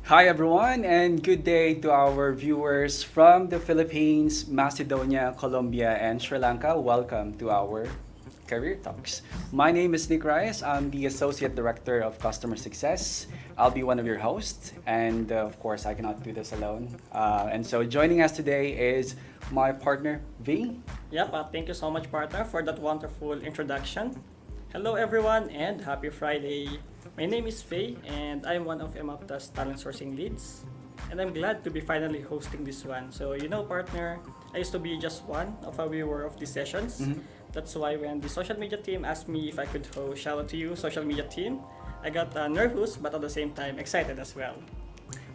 Hi, everyone, and good day to our viewers from the Philippines, Macedonia, Colombia, and Sri Lanka. Welcome to our Career Talks. My name is Nick Reyes. I'm the Associate Director of Customer Success. I'll be one of your hosts, and of course, I cannot do this alone. And so, joining us today is my partner, V. Yep, thank you so much, partner, for that wonderful introduction. Hello, everyone, and happy Friday. My name is Faye, and I'm one of Emapta's talent sourcing leads. And I'm glad to be finally hosting this one. So, partner, I used to be just one of a viewer of these sessions. That's why when the social media team asked me if I could host, shout out to you, social media team, I got nervous, but at the same time excited as well.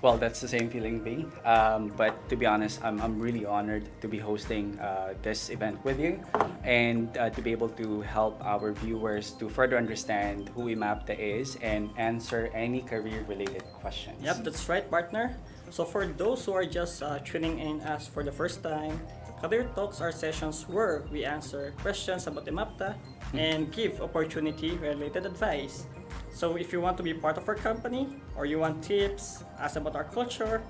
Well, that's the same feeling, B. But to be honest, I'm really honored to be hosting this event with you and to be able to help our viewers to further understand who Emapta is and answer any career-related questions. Yep, that's right, partner. So for those who are just tuning in us for the first time, Career Talks are sessions where we answer questions about Emapta and give opportunity-related advice. So if you want to be part of our company, or you want tips, ask about our culture,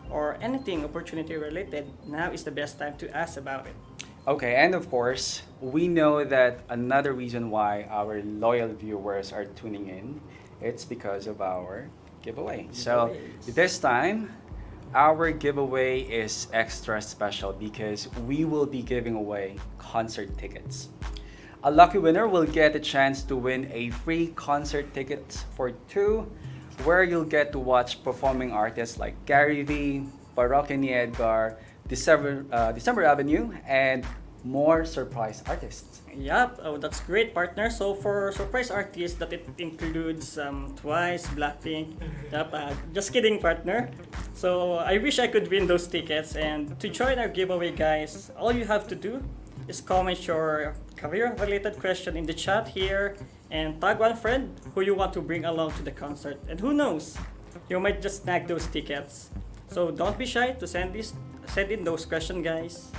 or anything opportunity related, now is the best time to ask about it. Okay, and of course, we know that another reason why our loyal viewers are tuning in, it's because of our giveaway. So Giveaways. this time, our giveaway is extra special because we will be giving away concert tickets. A lucky winner will get a chance to win a free concert ticket for two, where you'll get to watch performing artists like Gary V, Baroque and Edgar, December Avenue, and more surprise artists. Yep, oh, that's great, partner. So for surprise artists, that it includes Twice, Blackpink. Yep, just kidding, partner. So I wish I could win those tickets. And to join our giveaway, guys, all you have to do is comment your career-related question in the chat here and tag one friend who you want to bring along to the concert. And who knows, you might just snag those tickets. So don't be shy to send in those questions, guys.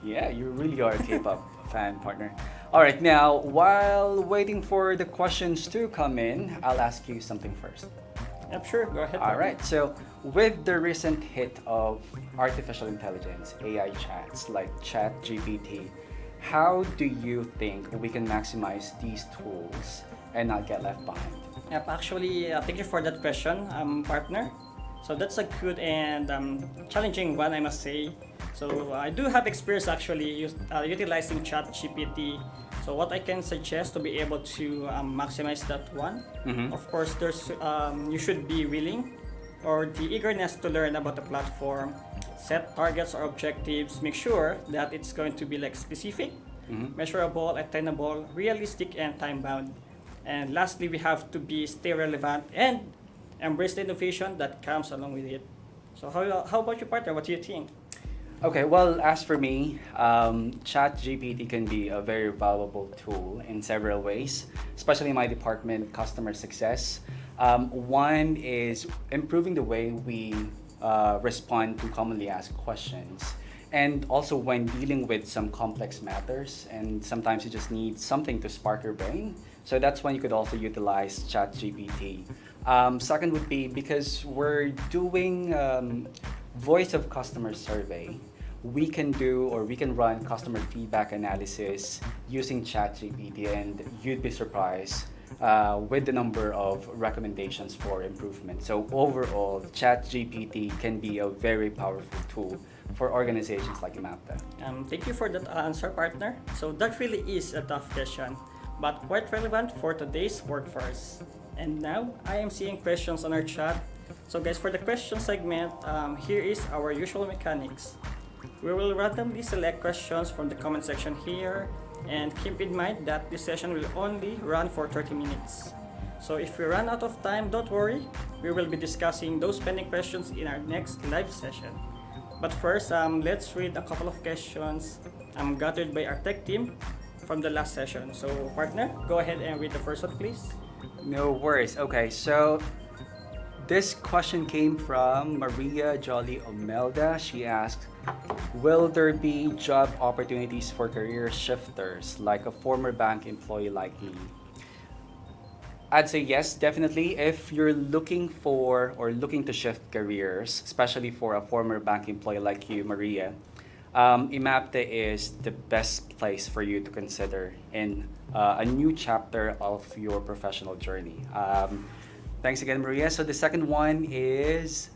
Yeah, you really are a K-pop fan, partner. All right, now while waiting for the questions to come in, I'll ask you something first. Yep, sure, go ahead. All right, so with the recent hit of artificial intelligence, AI chats like ChatGPT, how do you think we can maximize these tools and not get left behind? Yep, actually, thank you for that question, partner. So that's a good and challenging one, I must say. So I do have experience actually utilizing ChatGPT. So what I can suggest to be able to maximize that one, of course, there's you should be willing or the eagerness to learn about the platform, set targets or objectives, make sure that it's going to be like specific, measurable, attainable, realistic, and time bound. And lastly, we have to be stay relevant and embrace the innovation that comes along with it. So how about you, partner? What do you think? Okay, well, as for me, ChatGPT can be a very valuable tool in several ways, especially in my department, customer success. One is improving the way we respond to commonly asked questions. And also when dealing with some complex matters, and sometimes you just need something to spark your brain. So that's when you could also utilize ChatGPT. Second would be because we're doing voice of customer survey, we can do or we can run customer feedback analysis using ChatGPT, and you'd be surprised with the number of recommendations for improvement. So overall, ChatGPT can be a very powerful tool for organizations like Emapta. Thank you for that answer, partner. So that really is a tough question, but quite relevant for today's workforce. And now I am seeing questions on our chat. So guys, for the question segment, here is our usual mechanics. We will randomly select questions from the comment section here, and keep in mind that this session will only run for 30 minutes. So if we run out of time, don't worry, we will be discussing those pending questions in our next live session. But first, let's read a couple of questions gathered by our tech team from the last session. So partner, go ahead and read the first one, please. No worries. Okay, so this question came from Maria Jolly Omelda. She asked, will there be job opportunities for career shifters like a former bank employee like me? I'd say yes, definitely. If you're looking for or looking to shift careers, especially for a former bank employee like you, Maria, Emapta is the best place for you to consider in a new chapter of your professional journey. Thanks again, Maria. So the second one is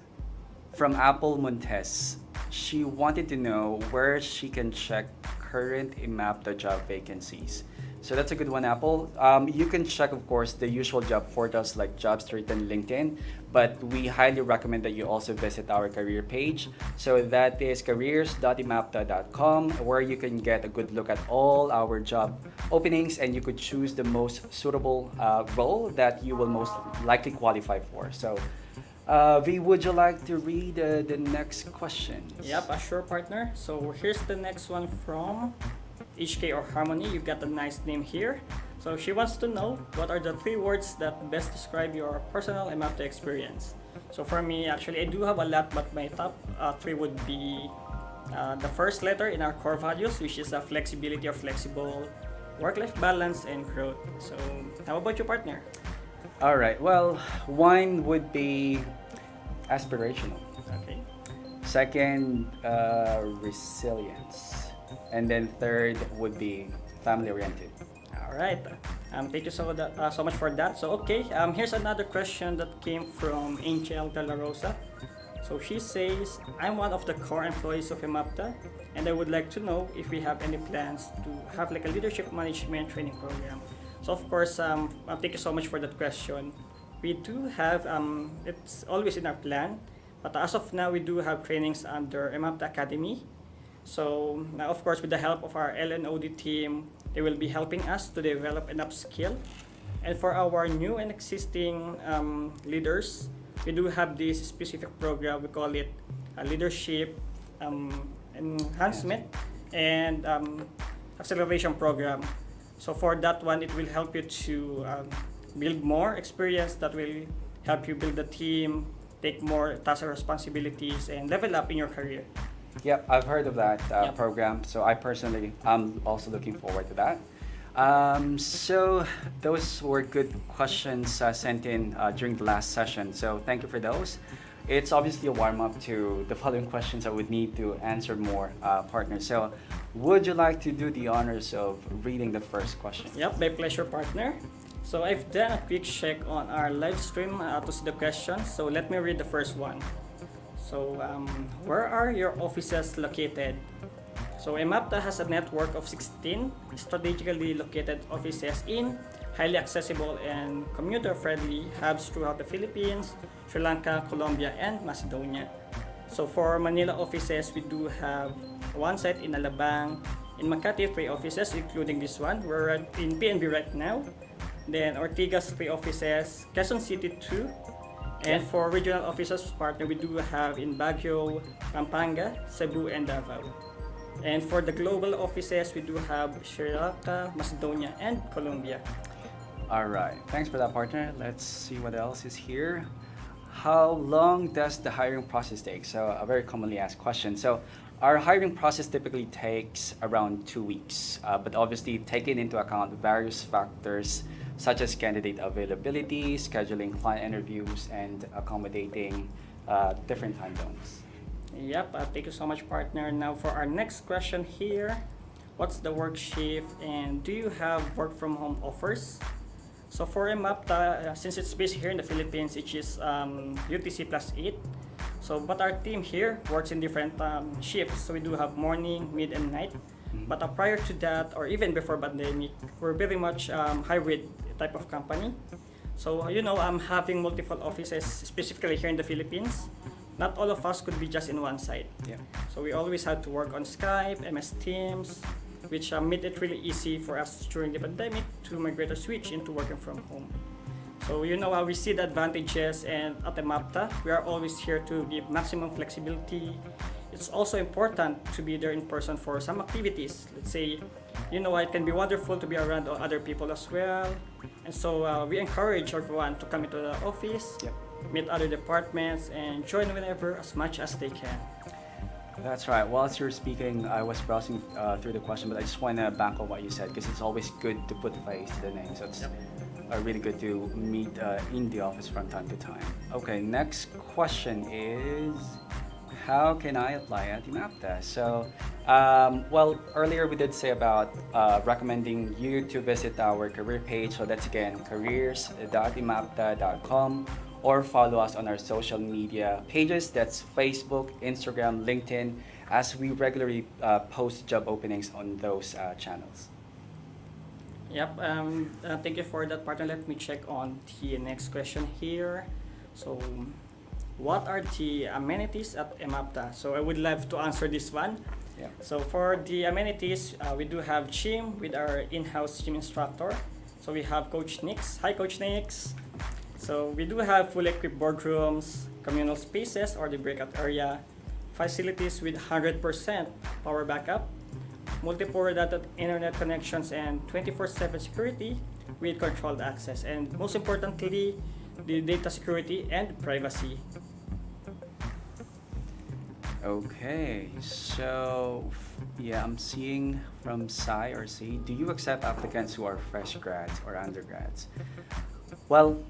from Apple Montes. She wanted to know where she can check current Emapta job vacancies. So that's a good one, Apple. You can check, of course, the usual job portals like JobStreet and LinkedIn, but we highly recommend that you also visit our career page. So that is careers.emapta.com, where you can get a good look at all our job openings and you could choose the most suitable role that you will most likely qualify for. So, V, would you like to read the next question? Yep, sure, partner. So here's the next one from HK or Harmony. You've got a nice name here. So she wants to know what are the 3 words that best describe your personal Emapta experience. So for me, actually, I do have a lot, but my top 3 would be the first letter in our core values, which is flexibility or flexible, work-life balance, and growth. So how about your partner? All right. Well, one would be aspirational. Okay. Second, resilience. And then third would be family oriented. All right. Thank you so much for that. So okay, here's another question that came from Angel De La Rosa. So she says, I'm one of the core employees of Emapta, and I would like to know if we have any plans to have like a leadership management training program. So of course, thank you so much for that question. We do have, it's always in our plan, but as of now, we do have trainings under Emapta Academy. So now, of course, with the help of our LNOD team, they will be helping us to develop and upskill. And for our new and existing leaders, we do have this specific program. We call it a leadership enhancement and acceleration program. So for that one, it will help you to build more experience that will help you build the team, take more tasks and responsibilities, and level up in your career. Yep, I've heard of that Yep. program. So I personally, am also looking forward to that. So those were good questions sent in during the last session. So thank you for those. It's obviously a warm up to the following questions I would need to answer more, partners. So would you like to do the honors of reading the first question? Yep, my pleasure, partner. So I've done a quick check on our live stream to see the questions. So let me read the first one. So where are your offices located? So Emapta has a network of 16 strategically located offices in highly accessible and commuter-friendly hubs throughout the Philippines, Sri Lanka, Colombia, and Macedonia. So for Manila offices, we do have one site in Alabang, in Makati 3 offices, including this one. We're in PNB right now. Then Ortigas 3 offices, Quezon City 2. And for regional offices partner, we do have in Baguio, Pampanga, Cebu, and Davao. And for the global offices, we do have Sri Lanka, Macedonia, and Colombia. All right. Thanks for that, partner. Let's see what else is here. How long does the hiring process take? So a very commonly asked question. So our hiring process typically takes around 2 weeks, but obviously taking into account various factors such as candidate availability, scheduling client interviews, and accommodating different time zones. Yep, thank you so much, partner. Now for our next question here, what's the work shift and do you have work from home offers? So for Emapta, since it's based here in the Philippines, it is UTC plus 8. So but our team here works in different shifts. So we do have morning, mid, and night. But prior to that, or even before pandemic, we're very much hybrid type of company. So I'm having multiple offices, specifically here in the Philippines. Not all of us could be just in one site. Yeah. So we always had to work on Skype, MS Teams, which made it really easy for us during the pandemic to migrate or switch into working from home. So we see the advantages, and at Emapta, we are always here to give maximum flexibility. It's also important to be there in person for some activities. Let's say, it can be wonderful to be around other people as well. And so we encourage everyone to come into the office, Yep. meet other departments, and join whenever as much as they can. That's right. Whilst you're speaking, I was browsing through the question, but I just want to bank on what you said because it's always good to put face to the name. So it's really good to meet in the office from time to time. Okay, next question is, how can I apply at Emapta? So, well, earlier we did say about recommending you to visit our career page. So that's again careers.emapta.com, or follow us on our social media pages. That's Facebook, Instagram, LinkedIn, as we regularly post job openings on those channels. Yep. Thank you for that, partner. Let me check on the next question here. So, what are the amenities at Emapta? So, I would love to answer this one. Yeah. So, for the amenities, we do have gym with our in-house gym instructor. So, we have Coach Nix. Hi, Coach Nix. So, we do have fully equipped boardrooms, communal spaces or the breakout area, facilities with 100% power backup, multiple redundant internet connections, and 24/7 security with controlled access, and most importantly, the data security and privacy. Okay, so yeah, I'm seeing from Sai or C, do you accept applicants who are fresh grads or undergrads? Well,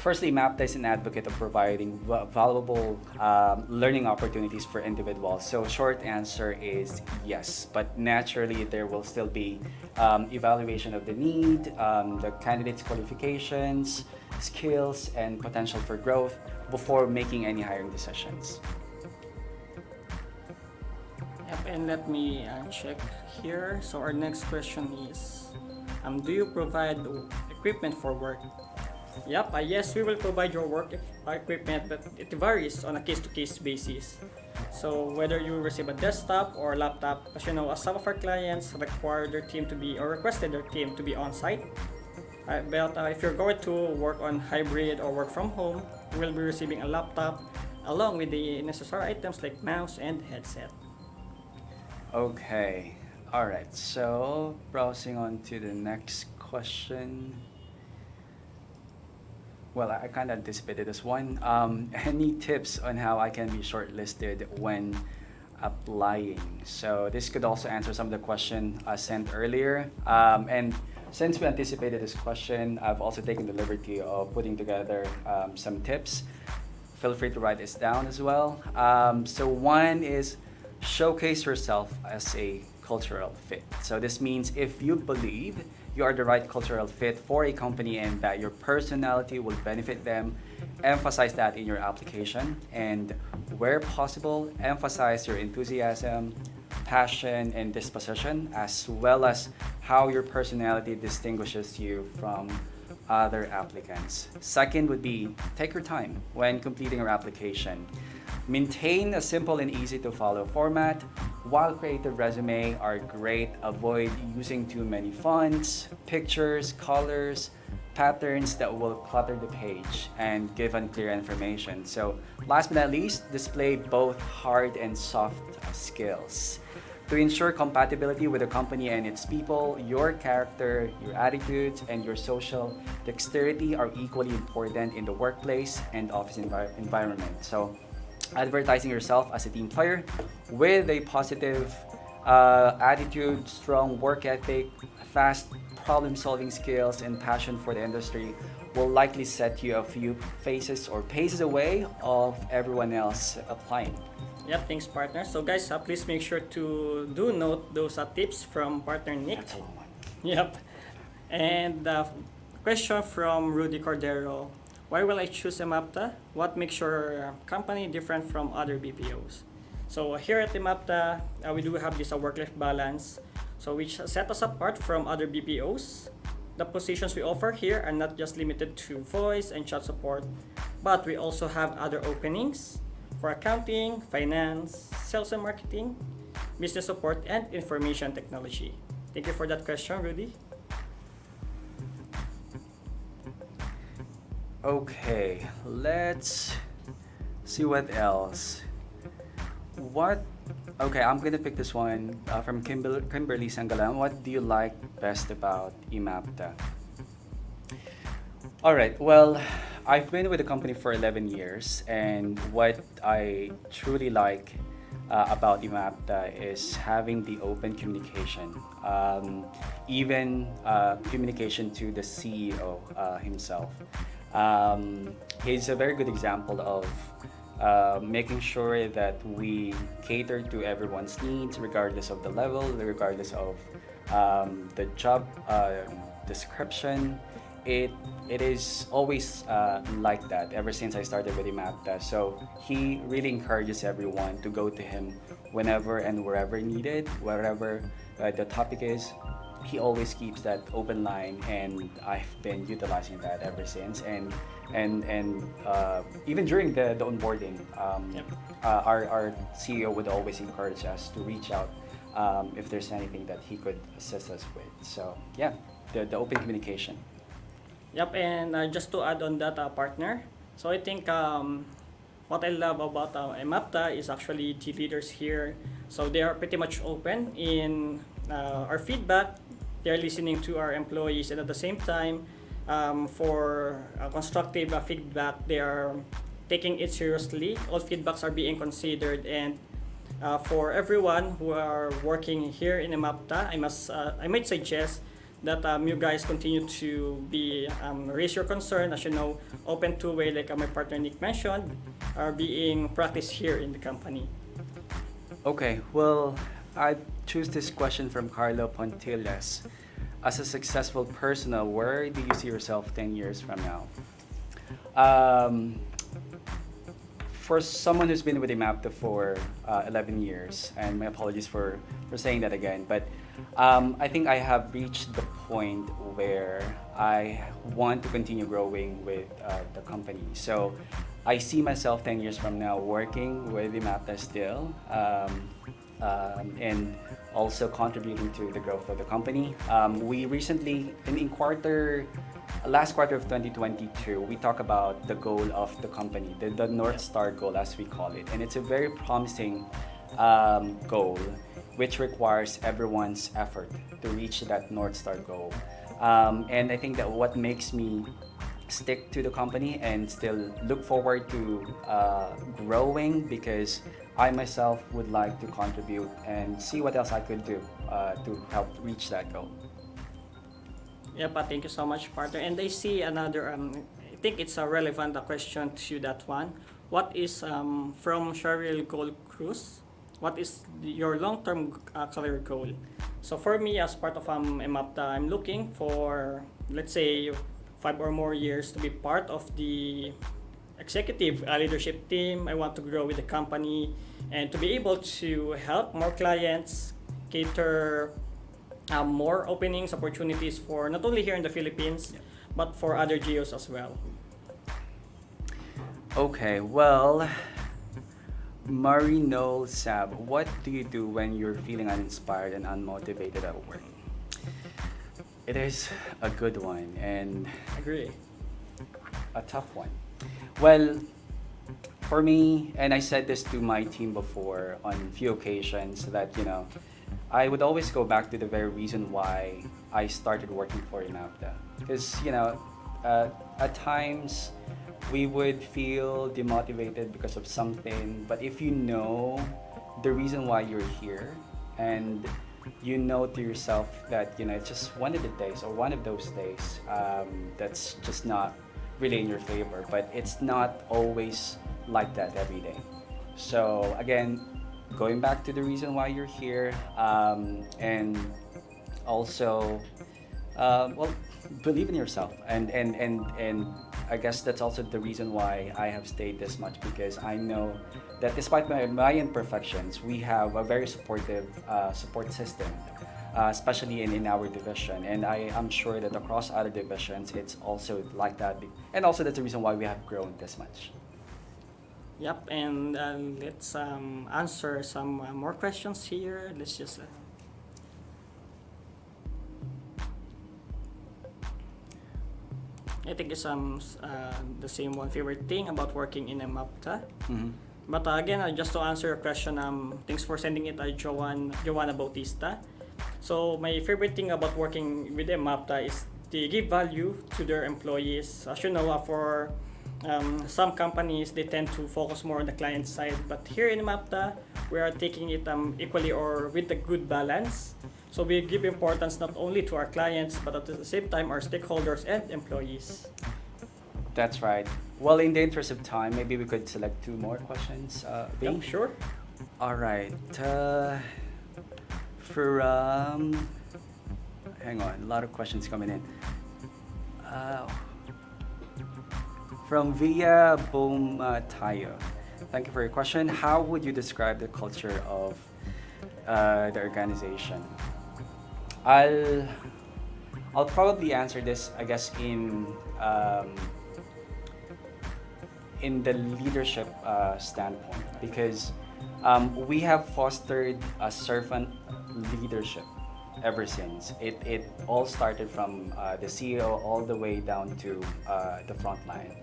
firstly, MAPTA is an advocate of providing valuable learning opportunities for individuals. So short answer is yes, but naturally there will still be evaluation of the need, the candidate's qualifications, skills, and potential for growth before making any hiring decisions. Yep, and let me check here. So our next question is, do you provide equipment for work? Yep, yes, we will provide your work equipment, but it varies on a case-to-case basis. So whether you receive a desktop or laptop, as you know, some of our clients require their team to be, or requested their team to be on site. But if you're going to work on hybrid or work from home, you will be receiving a laptop along with the necessary items like mouse and headset. Okay, all right, so browsing on to the next question. Well, I kind of anticipated this one. Any tips on how I can be shortlisted when applying? So this could also answer some of the question sent earlier. And since we anticipated this question, I've also taken the liberty of putting together some tips. Feel free to write this down as well. So one is showcase yourself as a cultural fit. So this means if you believe you are the right cultural fit for a company and that your personality will benefit them, emphasize that in your application, and where possible, emphasize your enthusiasm, passion, and disposition, as well as how your personality distinguishes you from other applicants. Second would be take your time when completing your application. Maintain a simple and easy to follow format. While creative resume are great, avoid using too many fonts, pictures, colors, patterns that will clutter the page and give unclear information. So last but not least, display both hard and soft skills. To ensure compatibility with the company and its people, your character, your attitudes, and your social dexterity are equally important in the workplace and office environment. So advertising yourself as a team player with a positive attitude, strong work ethic, fast problem-solving skills, and passion for the industry will likely set you a few paces away of everyone else applying. Yep, thanks, partner. So guys, please make sure to do note those tips from partner Nick. That's a long one. Yep. And question from Rudy Cordero. Why will I choose Emapta? What makes your company different from other BPOs? So here at Emapta, we do have this work-life balance, so which set us apart from other BPOs. The positions we offer here are not just limited to voice and chat support, but we also have other openings for accounting, finance, sales and marketing, business support, and information technology. Thank you for that question, Rudy. Okay, let's see what else. Okay, I'm gonna pick this one from Kimberly Sangalan. What do you like best about Emapta? All right, well, I've been with the company for 11 years, and what I truly like about Emapta is having the open communication, even communication to the CEO himself. He's a very good example of making sure that we cater to everyone's needs, regardless of the level, regardless of the job description. It is always like that ever since I started with Emapta. So he really encourages everyone to go to him whenever and wherever needed, wherever the topic is. He always keeps that open line, and I've been utilizing that ever since. And even during the onboarding, our CEO would always encourage us to reach out if there's anything that he could assist us with. So yeah, the open communication. Yep, and just to add on that, partner, so I think what I love about Emapta is actually the leaders here. So they are pretty much open in our feedback. They're listening to our employees, and at the same time, for constructive feedback, they are taking it seriously. All feedbacks are being considered, and for everyone who are working here in Emapta, I might suggest that you guys continue to be raise your concern. As you know, open two-way, like my partner Nick mentioned, are being practiced here in the company. Okay, well, I choose this question from Carlo Pontillas. As a successful personal, where do you see yourself 10 years from now? For someone who's been with Emapta for 11 years, and my apologies for saying that again, but I think I have reached the point where I want to continue growing with the company. So I see myself 10 years from now working with Emapta still, and also contributing to the growth of the company. We recently, in last quarter of 2022, we talk about the goal of the company, the North Star goal as we call it. And it's a very promising goal, which requires everyone's effort to reach that North Star goal. And I think that what makes me stick to the company and still look forward to growing, because I myself would like to contribute and see what else I could do to help reach that goal. Yep, thank you so much, partner. And I see another, I think it's a relevant question to that one. What is, from Cheryl Gold Cruz, what is your long-term career goal? So for me, as part of Emapta, I'm looking for, let's say, 5 or more years to be part of the executive leadership team. I want to grow with the company and to be able to help more clients, cater more openings, opportunities for not only here in the Philippines, but for other geos as well. Okay, well, Marino Sab, what do you do when you're feeling uninspired and unmotivated at work? It is a good one and Agree. a tough one. Well, for me, and I said this to my team before on a few occasions, that I would always go back to the very reason why I started working for Emapta. Because at times we would feel demotivated because of something, but if you know the reason why you're here, and you know to yourself that it's just one of the days or one of those days that's just not really in your favor, but it's not always like that every day. So again, going back to the reason why you're here, and also well, believe in yourself, and I guess that's also the reason why I have stayed this much, because I know that despite my imperfections, we have a very supportive support system, especially in our division, and I am sure that across other divisions it's also like that, and also that's the reason why we have grown this much. Yep, and let's answer some more questions here. Let's just I think it's the same one favorite thing about working in Emapta. Mm-hmm. But again, just to answer your question, thanks for sending it, Joanna Bautista. So my favorite thing about working with Emapta is they give value to their employees. As you know, for some companies they tend to focus more on the client side, but here in Emapta, we are taking it equally or with a good balance. So we give importance not only to our clients, but at the same time our stakeholders and employees. That's right. Well, in the interest of time, maybe we could select two more questions. V? Yeah, sure. All right. For hang on, a lot of questions coming in. From Via Boom Tayo. Thank you for your question. How would you describe the culture of the organization? I'll probably answer this, I guess, in the leadership standpoint, because we have fostered a servant leadership ever since. It all started from the CEO all the way down to the front line.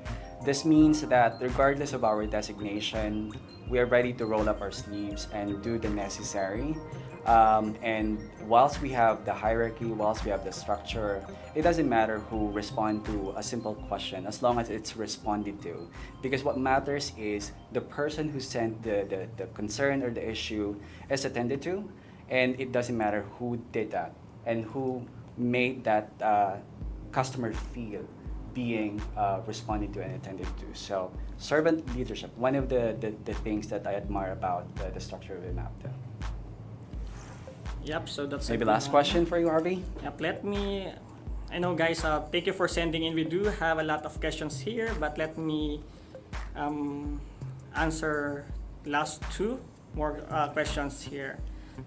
This means that regardless of our designation, we are ready to roll up our sleeves and do the necessary. And whilst we have the hierarchy, whilst we have the structure, it doesn't matter who respond to a simple question as long as it's responded to. Because what matters is the person who sent the concern or the issue is attended to, and it doesn't matter who did that and who made that customer feel being responded to and attended to. So servant leadership, one of the things that I admire about the structure of Emapta. Yep, so that's Maybe last question for you, RV? Yep, I know guys, thank you for sending in. We do have a lot of questions here, but let me answer last two more questions here.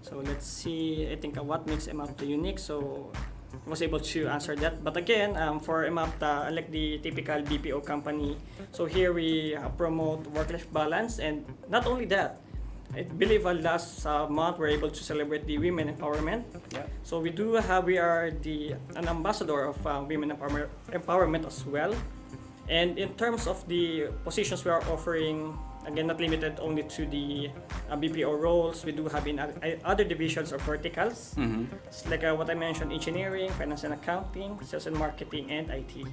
So let's see, I think what makes Emapta unique. So I was able to answer that. But again, for Emapta, unlike the typical BPO company, so here we promote work-life balance, and not only that, I believe last month we're able to celebrate the women empowerment. Yeah. So we are an ambassador of women empowerment as well. And in terms of the positions we are offering, again, not limited only to the BPO roles, we do have in other divisions or verticals. Mm-hmm. It's like what I mentioned, engineering, finance and accounting, sales and marketing, and IT.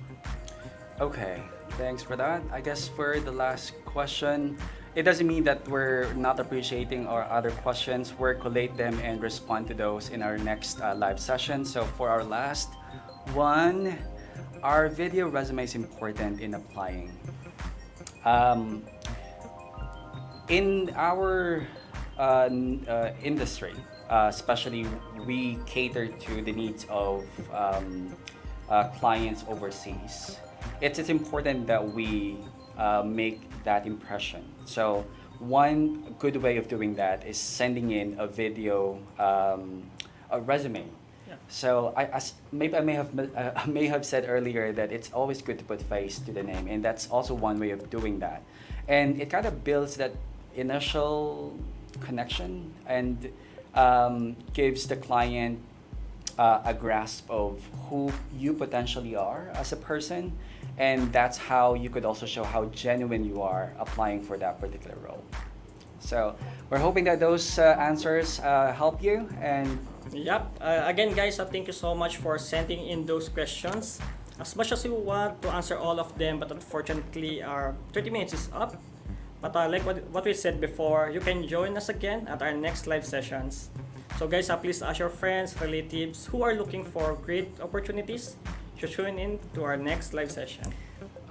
Okay, thanks for that. I guess for the last question, it doesn't mean that we're not appreciating our other questions. We'll collate them and respond to those in our next live session. So for our last one, our video resume is important in applying. In our industry, especially, we cater to the needs of clients overseas. It's important that we make that impression. So one good way of doing that is sending in a video, a resume. Yeah. So maybe I may have said earlier that it's always good to put face to the name, and that's also one way of doing that. And it kind of builds that initial connection and gives the client a grasp of who you potentially are as a person, and that's how you could also show how genuine you are applying for that particular role. So we're hoping that those answers help you. And Yep. Again, guys, thank you so much for sending in those questions. As much as we want to answer all of them, but unfortunately, our 30 minutes is up. But like what we said before, you can join us again at our next live sessions. So guys, please ask your friends, relatives who are looking for great opportunities to tune in to our next live session.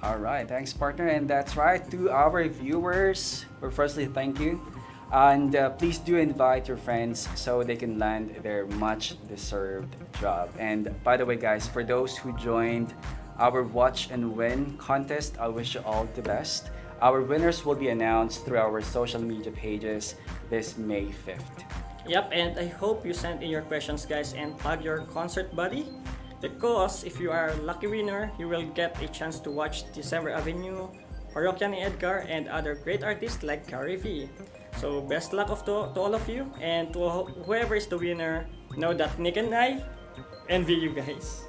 all right, thanks, partner. And that's right, to our viewers, well, firstly, thank you. And please do invite your friends so they can land their much deserved job. And by the way, guys, for those who joined our Watch and Win contest, I wish you all the best. Our winners will be announced through our social media pages this May 5th. Yep, and I hope you send in your questions, guys, and tag your concert buddy, because if you are a lucky winner, you will get a chance to watch December Avenue, Parokya ni Edgar, and other great artists like Carrie V. So best luck to all of you, and to whoever is the winner, know that Nick and I envy you guys.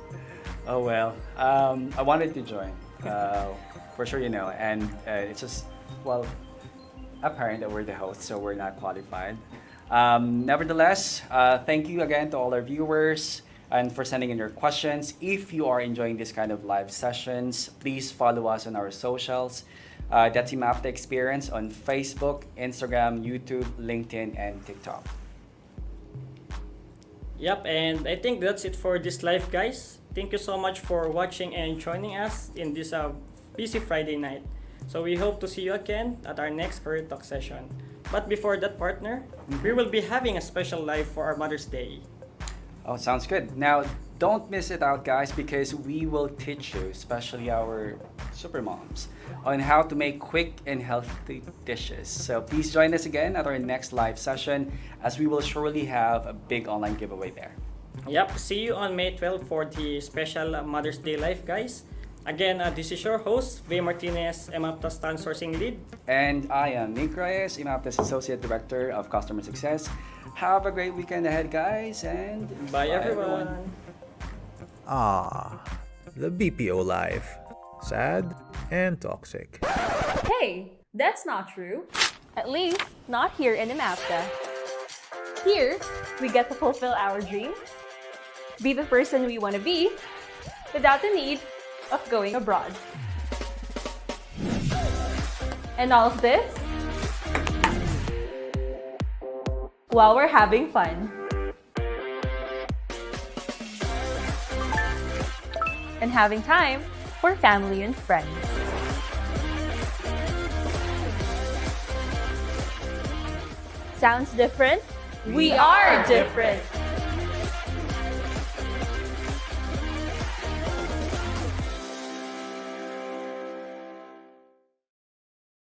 Oh well, I wanted to join, for sure, and it's just, well, apparent that we're the hosts, so we're not qualified. Nevertheless, thank you again to all our viewers. and for sending in your questions. If you are enjoying this kind of live sessions, please follow us on our socials. That's Emapta Experience on Facebook, Instagram, YouTube, LinkedIn, and TikTok. Yep, and I think that's it for this live, guys. Thank you so much for watching and joining us in this busy Friday night. So we hope to see you again at our next Career Talk session. But before that, partner, we will be having a special live for our Mother's Day. Oh, sounds good. Now, don't miss it out, guys, because we will teach you, especially our super moms, on how to make quick and healthy dishes. So please join us again at our next live session, as we will surely have a big online giveaway there. Yep, see you on May 12 for the special Mother's Day live, guys. Again, this is your host, Vay Martinez, Emapta Stand Sourcing Lead. And I am Nick Reyes, Emapta's Associate Director of Customer Success. Have a great weekend ahead, guys, and Bye everyone. The BPO life. Sad and toxic. Hey, that's not true. At least, not here in Emapta. Here, we get to fulfill our dreams, be the person we want to be, without the need of going abroad. And all of this, while we're having fun. And having time for family and friends. Sounds different? We are different!